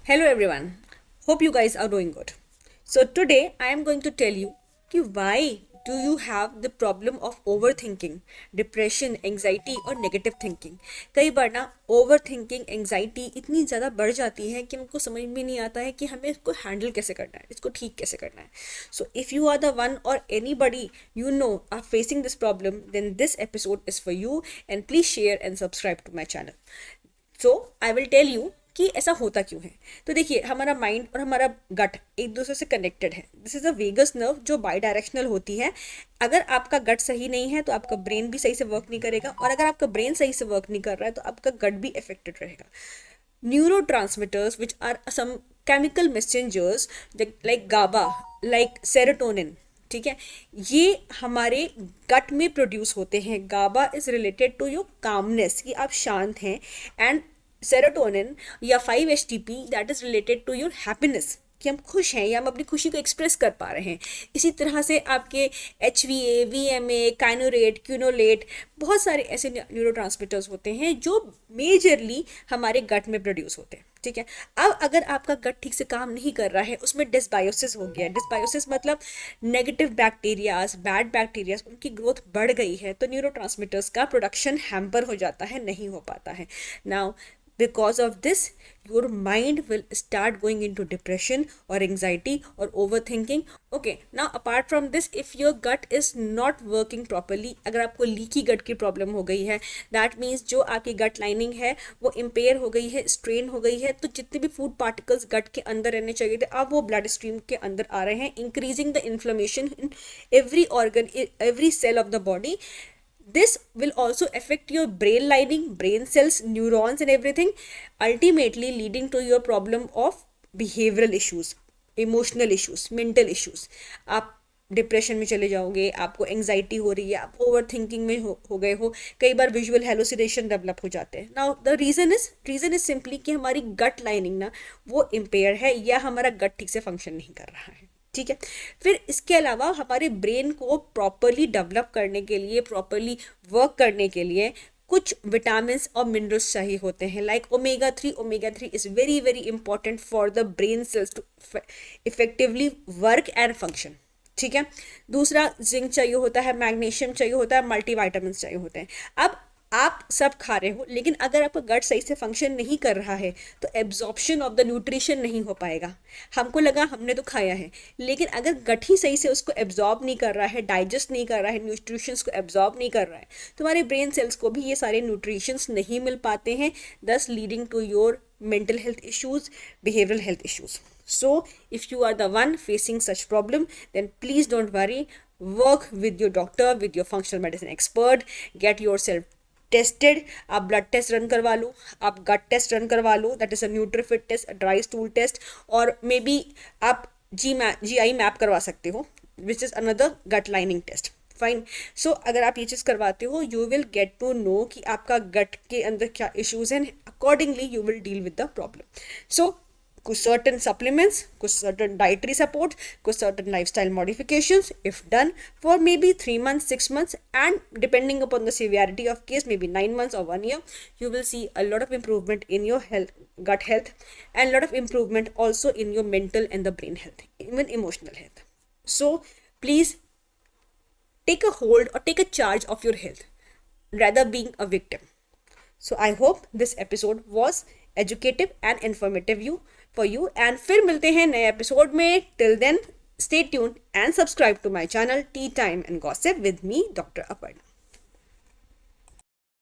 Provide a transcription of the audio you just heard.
Hello everyone. Hope you guys are doing good. So today I am going to tell you कि why do you have the problem of overthinking, depression, anxiety और negative thinking. कई बार ना overthinking, anxiety इतनी ज़्यादा बढ़ जाती है कि हमको समझ में नहीं आता है कि हमें इसको handle कैसे करना है, इसको ठीक कैसे करना है. So if you are the one or anybody you know are facing this problem, then this episode is for you and please share and subscribe to my channel. So I will tell you कि ऐसा होता क्यों है. तो देखिए, हमारा mind और हमारा गट एक दूसरे से कनेक्टेड है. This is a vagus nerve जो बाई डायरेक्शनल होती है. अगर आपका गट सही नहीं है तो आपका ब्रेन भी सही से वर्क नहीं करेगा, और अगर आपका ब्रेन सही से वर्क नहीं कर रहा है तो आपका गट भी अफेक्टेड रहेगा. Neurotransmitters which are some chemical messengers like GABA, like serotonin, ठीक है, ये हमारे गट में प्रोड्यूस होते हैं. GABA is related to your calmness, कि आप शांत हैं. एंड सेरोटोनिन या 5-HTP that is related to your happiness, कि हम खुश हैं या हम अपनी खुशी को एक्सप्रेस कर पा रहे हैं. इसी तरह से आपके HVA, VMA, काइनोरेट, क्यूनोलेट, बहुत सारे ऐसे न्यूरोट्रांसमीटर्स होते हैं जो मेजरली हमारे गट में प्रोड्यूस होते हैं. ठीक है. अब अगर आपका गट ठीक से काम नहीं कर रहा है, उसमें डिस्बायोसिस हो गया. डिस्बायोसिस मतलब नेगेटिव बैक्टीरियाज, बैड बैक्टीरियाज, उनकी ग्रोथ बढ़ गई है, तो न्यूरोट्रांसमीटर्स का प्रोडक्शन हैम्पर हो जाता है, नहीं हो पाता है. Now because of this your mind will start going into depression or anxiety or overthinking. Okay, now apart from this, if your gut is not working properly, अगर आपको लीकी गट की प्रॉब्लम हो गई है, दैट मीन्स जो आपकी गट lining है वो इम्पेयर हो गई है, स्ट्रेन हो गई है, तो जितने भी फूड पार्टिकल्स गट के अंदर रहने चाहिए थे अब वो ब्लड स्ट्रीम के अंदर आ रहे हैं, increasing the inflammation in every organ, every cell of the body. This will also affect your brain lining, brain cells, neurons and everything, ultimately leading to your problem of behavioral issues, emotional issues, mental issues. आप depression में चले जाओगे, आपको anxiety हो रही है, आप over thinking में हो गए हो, कई बार विजुअल हेलुसिनेशन डेवलप हो जाते हैं. Now the reason is simply कि हमारी गट लाइनिंग ना वो इम्पेयर है, या हमारा गट ठीक से फंक्शन नहीं कर रहा है. ठीक है. फिर इसके अलावा हमारे ब्रेन को प्रॉपरली डेवलप करने के लिए, प्रॉपरली वर्क करने के लिए कुछ विटामिन और मिनरल्स चाहिए होते हैं, like omega 3. Omega 3 is very very important for the brain cells to effectively work and function. ठीक है. दूसरा जिंक चाहिए होता है, मैग्नीशियम चाहिए होता है, मल्टीविटामिन चाहिए होते हैं. अब आप सब खा रहे हो, लेकिन अगर आपका गट सही से फंक्शन नहीं कर रहा है तो एब्जॉर्प्शन ऑफ द न्यूट्रिशन नहीं हो पाएगा. हमको लगा हमने तो खाया है, लेकिन अगर गट ही सही से उसको एब्जॉर्ब नहीं कर रहा है, डाइजेस्ट नहीं कर रहा है, न्यूट्रिशंस को एब्जॉर्ब नहीं कर रहा है, तो हमारे ब्रेन सेल्स को भी ये सारे न्यूट्रिशंस नहीं मिल पाते हैं, thus leading to your mental health issues, behavioral health issues. So if you are the one facing such problem, then please don't worry, work with your doctor, with your functional medicine expert, get yourself tested. आप blood test run करवा लो, आप gut test run करवा लो, that is a Nutrifit test, dry stool test, और maybe आप GI map करवा सकते हो, which is another gut lining test. Fine. So अगर आप ये चीज़ करवाते हो, you will get to know कि आपका गट के अंदर क्या इश्यूज हैं, accordingly you will deal with the problem. So कुछ सर्टन सप्लीमेंट्स, कुछ सर्टन डाइटरी सपोर्ट, कुछ certain lifestyle modifications if done for may be 3 months, 6 months, and depending upon the severity of case, maybe 9 months or 1 year, you will see a lot of improvement in your health, gut health, and a lot of improvement also in your mental and the brain health, even emotional health. So please take a hold or take a charge of your health rather being a victim. So I hope this episode was educative and informative for you, and फिर मिलते हैं नए episode में. Till then, stay tuned and subscribe to my channel Tea Time and Gossip with me, Dr. Aparna.